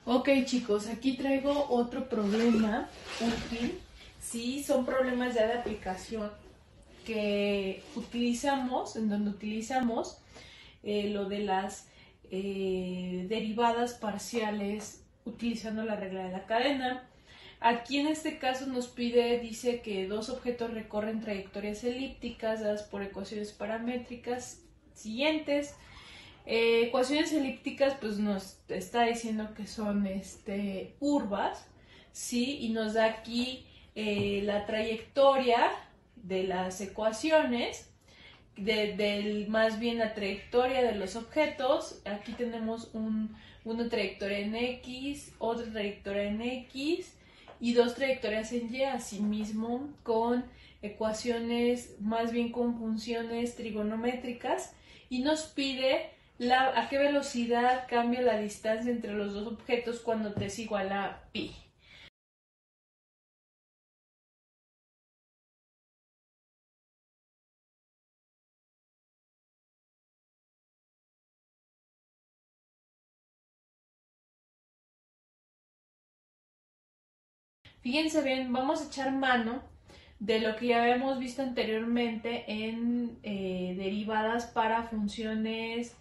Ok, chicos, aquí traigo otro problema útil. Sí, son problemas ya de aplicación que utilizamos, en donde utilizamos lo de las derivadas parciales utilizando la regla de la cadena. Aquí en este caso nos pide, dice que dos objetos recorren trayectorias elípticas dadas por ecuaciones paramétricas siguientes. Ecuaciones elípticas pues nos está diciendo que son curvas, ¿sí? Y nos da aquí la trayectoria de las ecuaciones, más bien la trayectoria de los objetos. Aquí tenemos una trayectoria en X, otra trayectoria en X y dos trayectorias en Y, asimismo con ecuaciones, más bien con funciones trigonométricas, y nos pide a qué velocidad cambia la distancia entre los dos objetos cuando t es igual a pi. Fíjense bien, vamos a echar mano de lo que ya habíamos visto anteriormente en derivadas para funciones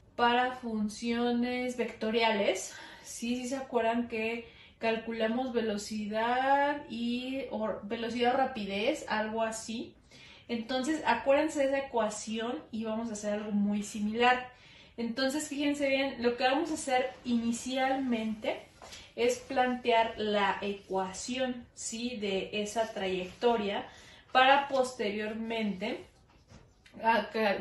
vectoriales. Sí se acuerdan que calculamos velocidad velocidad o rapidez, algo así. Entonces, acuérdense de esa ecuación y vamos a hacer algo muy similar. Entonces, fíjense bien, lo que vamos a hacer inicialmente es plantear la ecuación, ¿sí?, de esa trayectoria para posteriormente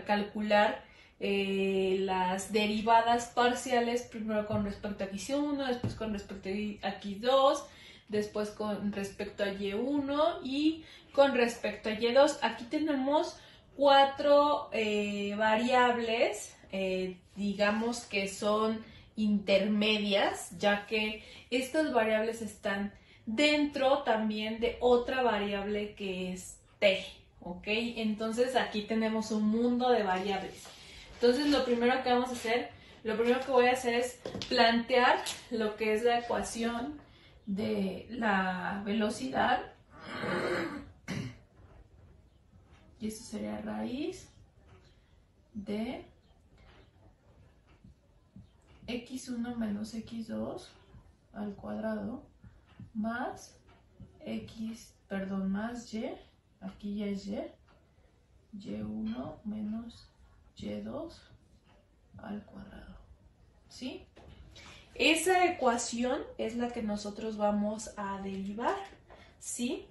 calcular las derivadas parciales, primero con respecto a x1, después con respecto a x2, después con respecto a y1 y con respecto a y2. Aquí tenemos cuatro variables, digamos que son intermedias, ya que estas variables están dentro también de otra variable que es t. ¿Ok? Entonces aquí tenemos un mundo de variables. Entonces lo primero que voy a hacer es plantear lo que es la ecuación de la velocidad. Y eso sería raíz de x1 menos x2 al cuadrado más más y, aquí ya es y1 menos y2 al cuadrado, ¿sí? Esa ecuación es la que nosotros vamos a derivar, ¿sí?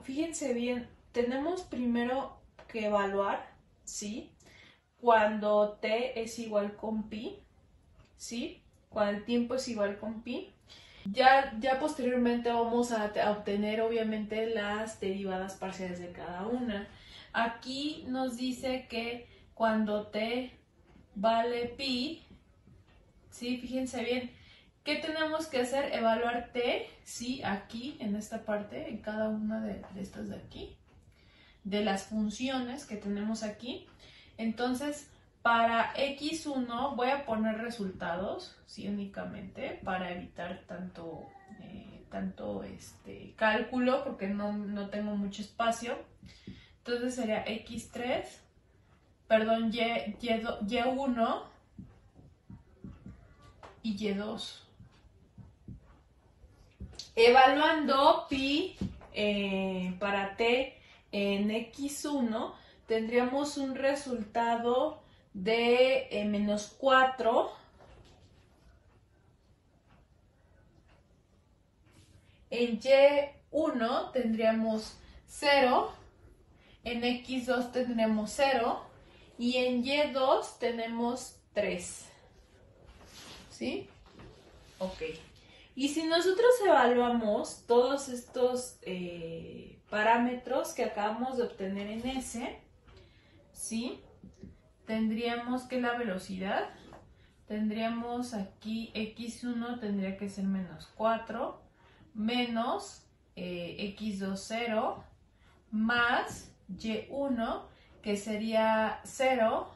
Fíjense bien, tenemos primero que evaluar, ¿sí?, cuando t es igual con pi, ¿sí?, cuando el tiempo es igual con pi. Ya posteriormente vamos a obtener obviamente las derivadas parciales de cada una. Aquí nos dice que cuando t vale pi, ¿sí?, fíjense bien, ¿qué tenemos que hacer? Evaluar t, ¿sí?, aquí en esta parte, en cada una de estas de aquí, de las funciones que tenemos aquí. Entonces, para x1 voy a poner resultados, sí, únicamente, para evitar tanto cálculo, porque no tengo mucho espacio. Entonces sería x3, perdón, y1 y y2. Evaluando pi para t en x1, tendríamos un resultado de menos 4. En y1 tendríamos 0. En x2 tendremos 0. Y en y2 tenemos 3. ¿Sí? Ok. Y si nosotros evaluamos todos estos parámetros que acabamos de obtener en S, ¿sí?, tendríamos que la velocidad, tendríamos aquí x1 tendría que ser menos 4, menos x2 0, más y1 que sería 0,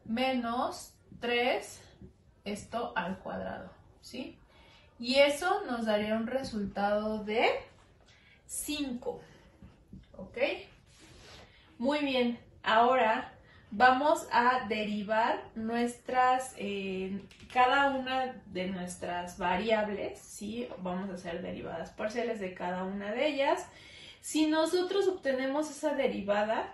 menos 3, esto al cuadrado. ¿sí? Y eso nos daría un resultado de 5, ¿ok? Muy bien, ahora vamos a derivar cada una de nuestras variables, ¿sí? Vamos a hacer derivadas parciales de cada una de ellas. Si nosotros obtenemos esa derivada,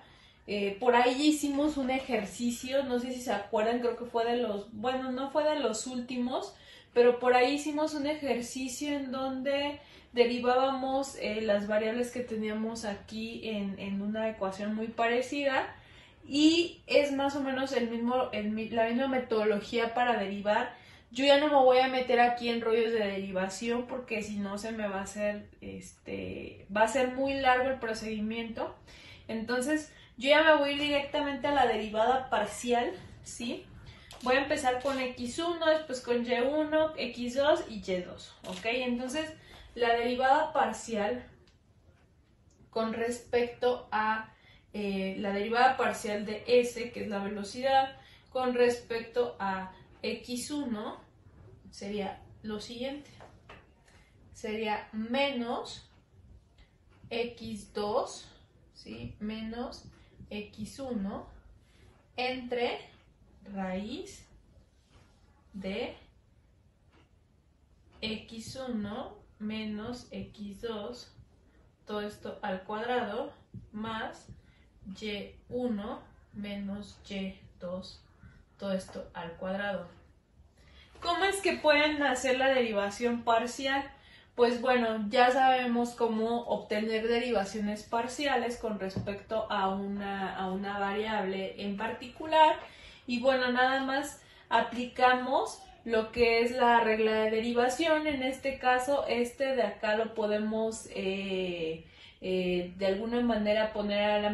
por ahí hicimos un ejercicio, no sé si se acuerdan, creo que fue bueno, no fue de los últimos, pero por ahí hicimos un ejercicio en donde derivábamos las variables que teníamos aquí en una ecuación muy parecida, y es más o menos la misma metodología para derivar. Yo ya no me voy a meter aquí en rollos de derivación porque si no se me va a hacer, va a ser muy largo el procedimiento. Entonces yo ya me voy a ir directamente a la derivada parcial, ¿sí? Voy a empezar con x1, después con y1, x2 y y2, ¿ok? Entonces la derivada parcial con respecto a la derivada parcial de s, que es la velocidad, con respecto a x1 sería lo siguiente. Sería menos x2, ¿sí? Menos x1 entre raíz de x1 menos x2, todo esto al cuadrado, más y1 menos y2, todo esto al cuadrado. ¿Cómo es que pueden hacer la derivación parcial? Pues bueno, ya sabemos cómo obtener derivaciones parciales con respecto a una variable en particular, y bueno, nada más aplicamos lo que es la regla de derivación. En este caso, de acá lo podemos de alguna manera poner a la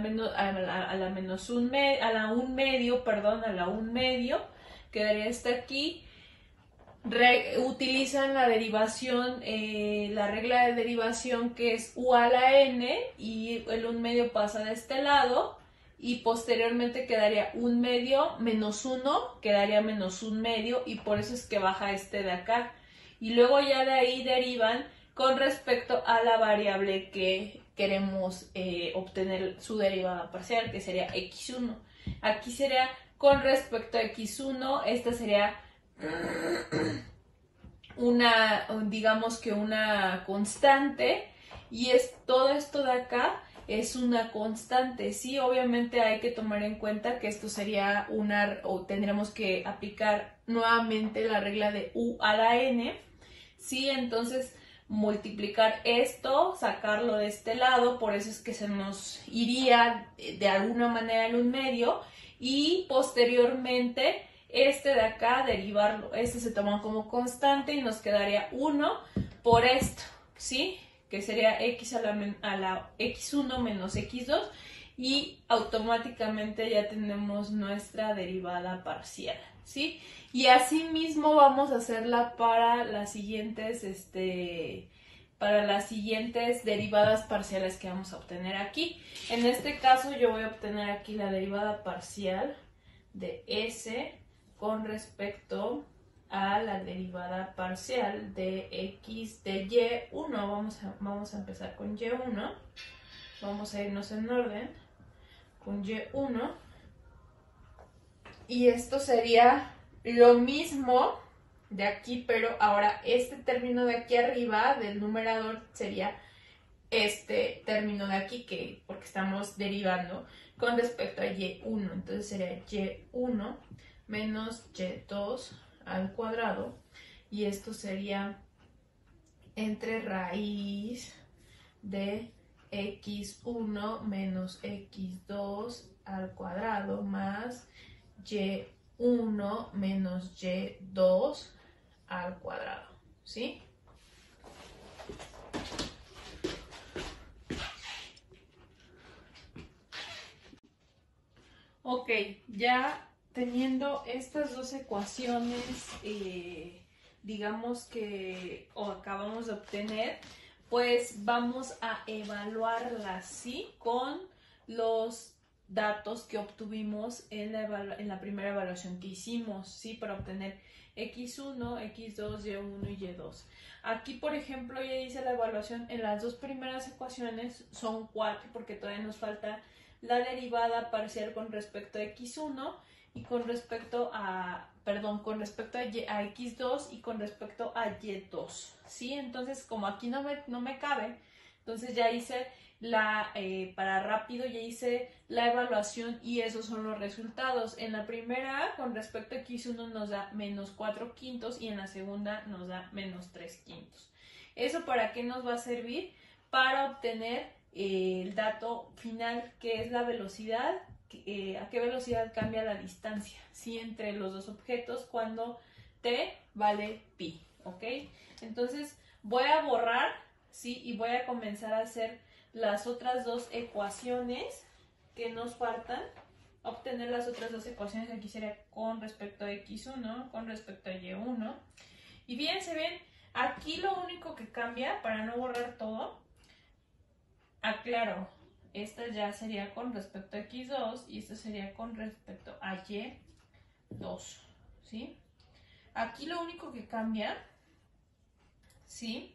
un medio, quedaría aquí. Utilizan la derivación, la regla de derivación que es u a la n, y el 1/2 pasa de este lado, y posteriormente quedaría 1/2 menos 1, quedaría menos 1/2, y por eso es que baja de acá. Y luego ya de ahí derivan con respecto a la variable que queremos obtener su derivada parcial, que sería x1. Aquí sería con respecto a x1, esta sería digamos que una constante, y todo esto de acá es una constante, ¿sí? Obviamente hay que tomar en cuenta que esto sería o tendríamos que aplicar nuevamente la regla de u a la n, ¿sí? Entonces multiplicar esto, sacarlo de este lado, por eso es que se nos iría de alguna manera el 1/2, y posteriormente de acá derivarlo, se toma como constante y nos quedaría 1 por esto, ¿sí? Que sería x a la x1 menos x2, y automáticamente ya tenemos nuestra derivada parcial, ¿sí? Y así mismo vamos a hacerla para las siguientes derivadas parciales que vamos a obtener aquí. En este caso yo voy a obtener aquí la derivada parcial de s con respecto a la derivada parcial de x de y1. Vamos a empezar con y1. Vamos a irnos en orden con y1. Y esto sería lo mismo de aquí, pero ahora este término de aquí arriba del numerador sería este término de aquí, porque estamos derivando con respecto a y1. Entonces sería y1 menos y2 al cuadrado, y esto sería entre raíz de x1 menos x2 al cuadrado más y1 menos y2 al cuadrado, ¿sí? Ok, ya teniendo estas dos ecuaciones, digamos que acabamos de obtener, pues vamos a evaluarlas, ¿sí? Con los datos que obtuvimos en la primera evaluación que hicimos, ¿sí? Para obtener X1, X2, Y1 y Y2. Aquí, por ejemplo, ya hice la evaluación en las dos primeras ecuaciones, son 4 porque todavía nos falta la derivada parcial con respecto a X1 y con respecto a, con respecto a X2 y con respecto a Y2, ¿sí? Entonces, como aquí no me cabe, entonces ya hice para rápido ya hice la evaluación y esos son los resultados. En la primera, con respecto a X1 nos da menos 4 quintos y en la segunda nos da menos 3 quintos. ¿Eso para qué nos va a servir? Para obtener el dato final, que es la velocidad, a qué velocidad cambia la distancia, ¿sí? Entre los dos objetos cuando t vale pi, ¿ok? Entonces voy a borrar, ¿sí? Y voy a comenzar a hacer las otras dos ecuaciones que nos faltan, obtener las otras dos ecuaciones. Aquí sería con respecto a X1, con respecto a Y1. Y fíjense bien, aquí lo único que cambia, para no borrar todo, aclaro, esta ya sería con respecto a X2 y esta sería con respecto a Y2, ¿sí? Aquí lo único que cambia, ¿sí?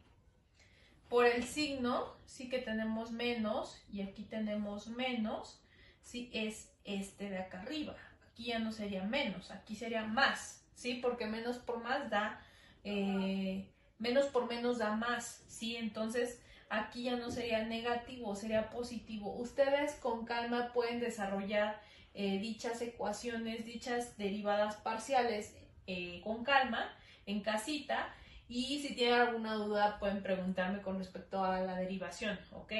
Por el signo, sí que tenemos menos y aquí tenemos menos, sí, es este de acá arriba. Aquí ya no sería menos, aquí sería más, ¿sí? Porque menos por más da, menos por menos da más, ¿sí? Entonces aquí ya no sería negativo, sería positivo. Ustedes con calma pueden desarrollar dichas ecuaciones, dichas derivadas parciales con calma en casita. Y si tienen alguna duda pueden preguntarme con respecto a la derivación, ¿ok?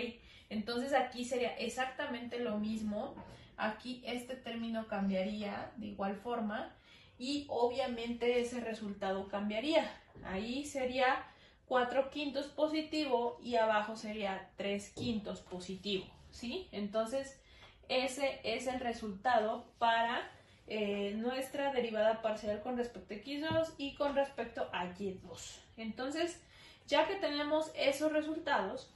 Entonces aquí sería exactamente lo mismo. Aquí este término cambiaría de igual forma y obviamente ese resultado cambiaría. Ahí sería 4 quintos positivo y abajo sería 3 quintos positivo, ¿sí? Entonces ese es el resultado para nuestra derivada parcial con respecto a X2 y con respecto a Y2. Entonces, ya que tenemos esos resultados,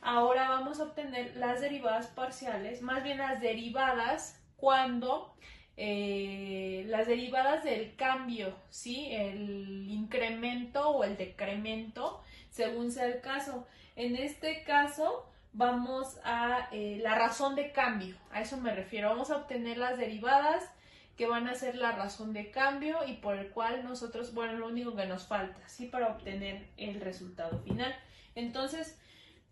ahora vamos a obtener las derivadas parciales, más bien las derivadas cuando las derivadas del cambio, ¿sí? El incremento o el decremento, según sea el caso. En este caso, vamos a la razón de cambio, a eso me refiero. Vamos a obtener las derivadas que van a ser la razón de cambio y por el cual nosotros, bueno, lo único que nos falta, ¿sí? Para obtener el resultado final. Entonces,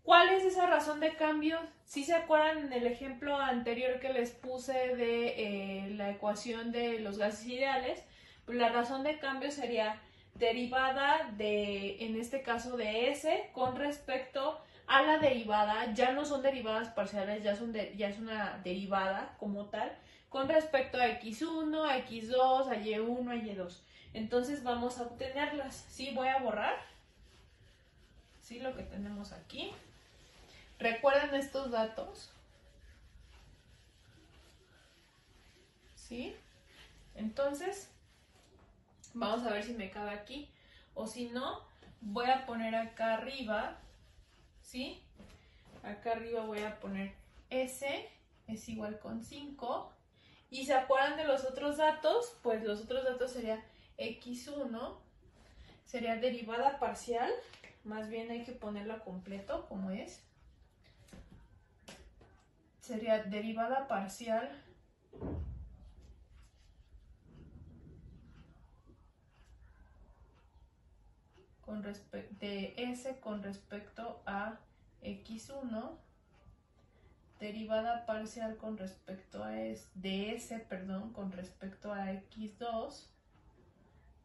¿cuál es esa razón de cambio? Si se acuerdan en el ejemplo anterior que les puse de la ecuación de los gases ideales, pues la razón de cambio sería derivada de, en este caso, de S con respecto a la derivada. Ya no son derivadas parciales, ya es una derivada como tal, con respecto a X1, a X2, a Y1, a Y2. Entonces vamos a obtenerlas. ¿Sí? Voy a borrar, ¿sí? Lo que tenemos aquí. ¿Recuerdan estos datos? ¿Sí? Entonces, vamos a ver si me cabe aquí. O si no, voy a poner acá arriba, ¿sí? Acá arriba voy a poner S es igual con 5. Y se acuerdan de los otros datos, pues los otros datos sería X1, sería derivada parcial, más bien hay que ponerla completo como es. Sería derivada parcial de S con respecto a X1, derivada parcial con respecto a de S, perdón, con respecto a X2,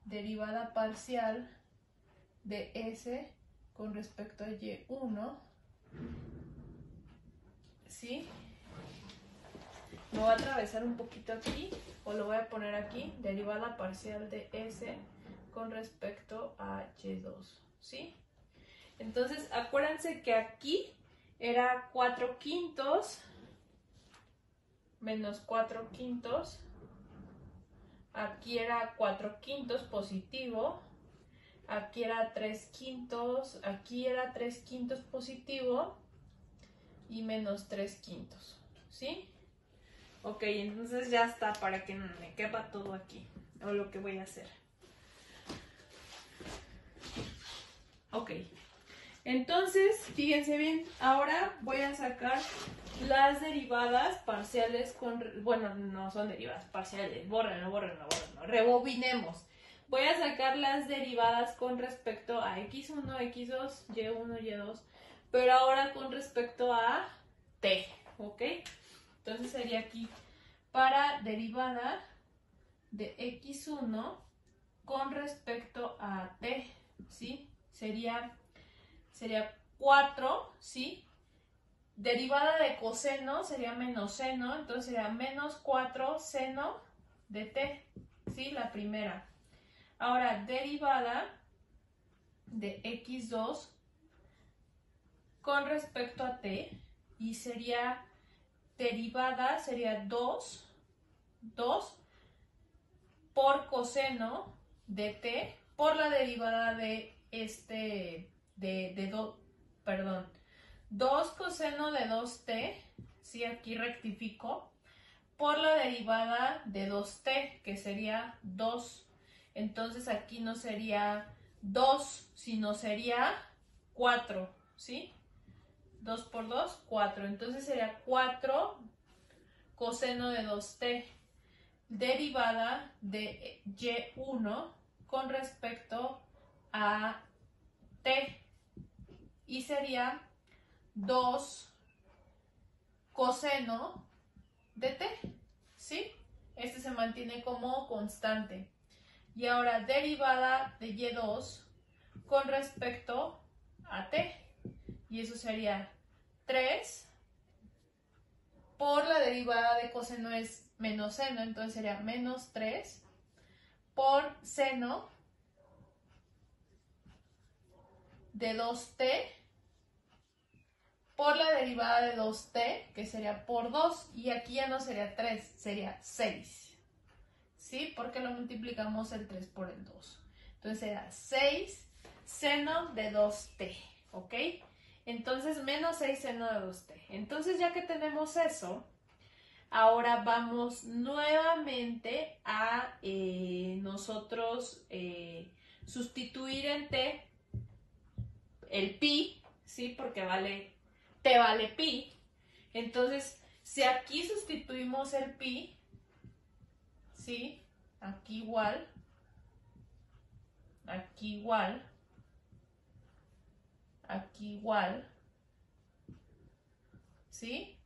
derivada parcial de S con respecto a Y1, ¿sí? Me voy a atravesar un poquito aquí, o lo voy a poner aquí, derivada parcial de S con respecto a Y2, ¿sí? Entonces, acuérdense que aquí era 4 quintos menos 4 quintos. Aquí era 4 quintos positivo. Aquí era 3 quintos. Aquí era 3 quintos positivo. Y menos 3 quintos. ¿Sí? Ok, entonces ya está para que me quepa todo aquí. O lo que voy a hacer. Entonces, fíjense bien, ahora voy a sacar las derivadas parciales con... Bueno, no son derivadas parciales, bórrenlo, rebobinemos. Voy a sacar las derivadas con respecto a x1, x2, y1, y2, pero ahora con respecto a t, ¿ok? Entonces sería aquí para derivada de x1 con respecto a t, ¿sí? Sería 4, ¿sí? Derivada de coseno sería menos seno, entonces sería menos 4 seno de t, ¿sí? La primera. Ahora, derivada de x2 con respecto a t, y sería derivada, sería 2 por coseno de t por la derivada de 2 coseno de 2t, ¿sí? Aquí rectifico, por la derivada de 2t, que sería 2. Entonces aquí no sería 2, sino sería 4, ¿sí? 2 por 2, 4. Entonces sería 4 coseno de 2t, derivada de y1 con respecto a t, y sería 2 coseno de t, ¿sí? Este se mantiene como constante. Y ahora derivada de y2 con respecto a t, y eso sería 3 por la derivada de coseno es menos seno, entonces sería menos 3 por seno de 2t por la derivada de 2t, que sería por 2, y aquí ya no sería 3, sería 6, ¿sí? Porque lo multiplicamos el 3 por el 2. Entonces será 6 seno de 2t, ¿ok? Entonces menos 6 seno de 2t. Entonces ya que tenemos eso, ahora vamos nuevamente a nosotros sustituir en t el pi, ¿sí? Porque t vale pi. Entonces, si aquí sustituimos el pi, ¿sí? Aquí igual, aquí igual, aquí igual, ¿sí?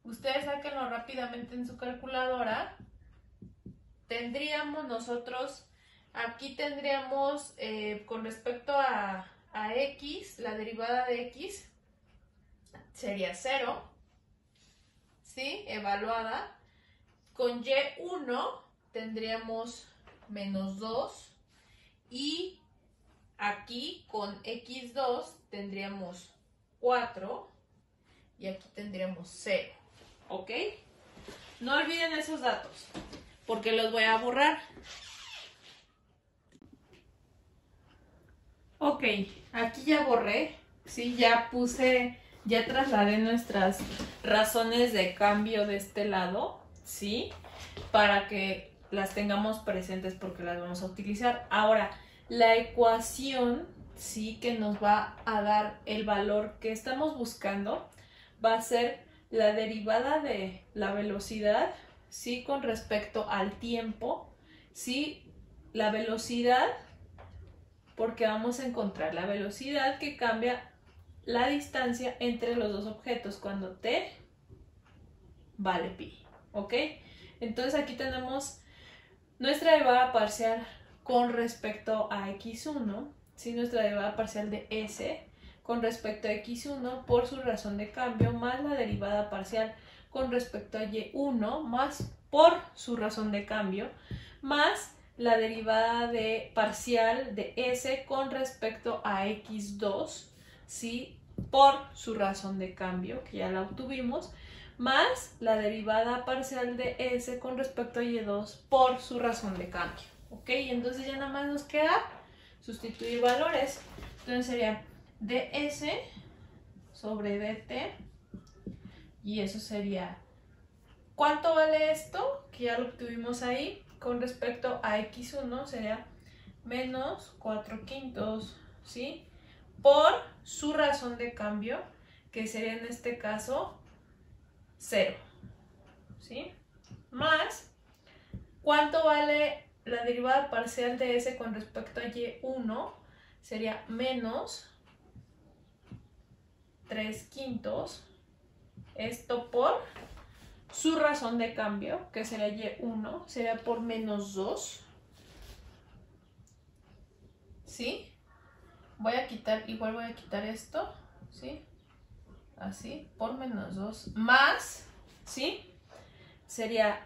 Ustedes sáquenlo rápidamente en su calculadora. Tendríamos nosotros, aquí tendríamos con respecto a x, la derivada de x sería 0, ¿sí? Evaluada. Con y1 tendríamos menos 2, y aquí con x2 tendríamos 4 y aquí tendríamos 0, ¿ok? No olviden esos datos porque los voy a borrar. Ok, aquí ya borré, ¿sí? Ya trasladé nuestras razones de cambio de este lado, ¿sí? Para que las tengamos presentes porque las vamos a utilizar. Ahora, la ecuación, ¿sí? Que nos va a dar el valor que estamos buscando va a ser la derivada de la velocidad, ¿sí? Con respecto al tiempo, ¿sí? La velocidad, porque vamos a encontrar la velocidad que cambia la distancia entre los dos objetos cuando t vale pi, ¿ok? Entonces aquí tenemos nuestra derivada parcial con respecto a x1, ¿sí? Nuestra derivada parcial de s con respecto a x1 por su razón de cambio, más la derivada parcial con respecto a y1 más por su razón de cambio, más la derivada parcial de s con respecto a x2, ¿sí? Por su razón de cambio, que ya la obtuvimos, más la derivada parcial de s con respecto a y2 por su razón de cambio, ¿ok? Entonces ya nada más nos queda sustituir valores. Entonces sería ds sobre dt, y eso sería, ¿cuánto vale esto? Que ya lo obtuvimos ahí. Con respecto a x1 sería menos 4/5, ¿sí? por su razón de cambio, que sería en este caso 0, ¿sí? Más, ¿cuánto vale la derivada parcial de S con respecto a Y1? Sería menos 3/5, esto por su razón de cambio, que sería Y1, sería por menos 2, ¿sí? Igual voy a quitar esto, ¿sí? Así, por menos 2, más, ¿sí? Sería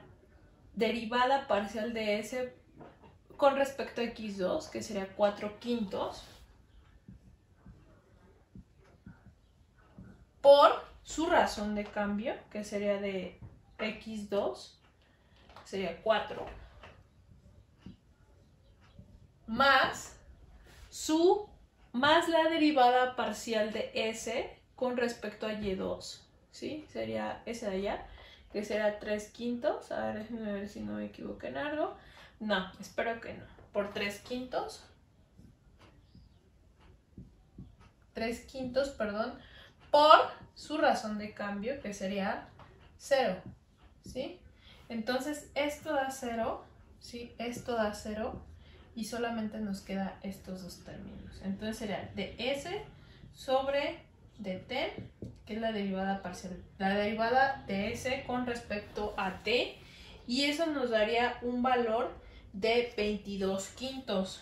derivada parcial de S con respecto a X2, que sería 4/5, por su razón de cambio, que sería de X2, sería 4, más la derivada parcial de S con respecto a Y2, ¿sí? Sería ese de allá, que será 3/5. A ver, déjenme ver si no me equivoqué en algo. No, espero que no. Por 3/5. 3/5, perdón, por su razón de cambio, que sería 0, ¿sí? Entonces, esto da 0, ¿sí? Esto da 0 y solamente nos queda estos dos términos. Entonces sería ds sobre dt, que es la derivada parcial, la derivada de s con respecto a t, y eso nos daría un valor de 22/5,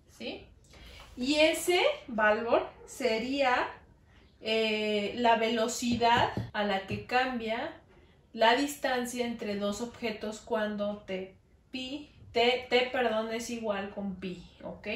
¿sí? Y ese valor sería la velocidad a la que cambia la distancia entre dos objetos cuando t es igual con pi, ¿ok?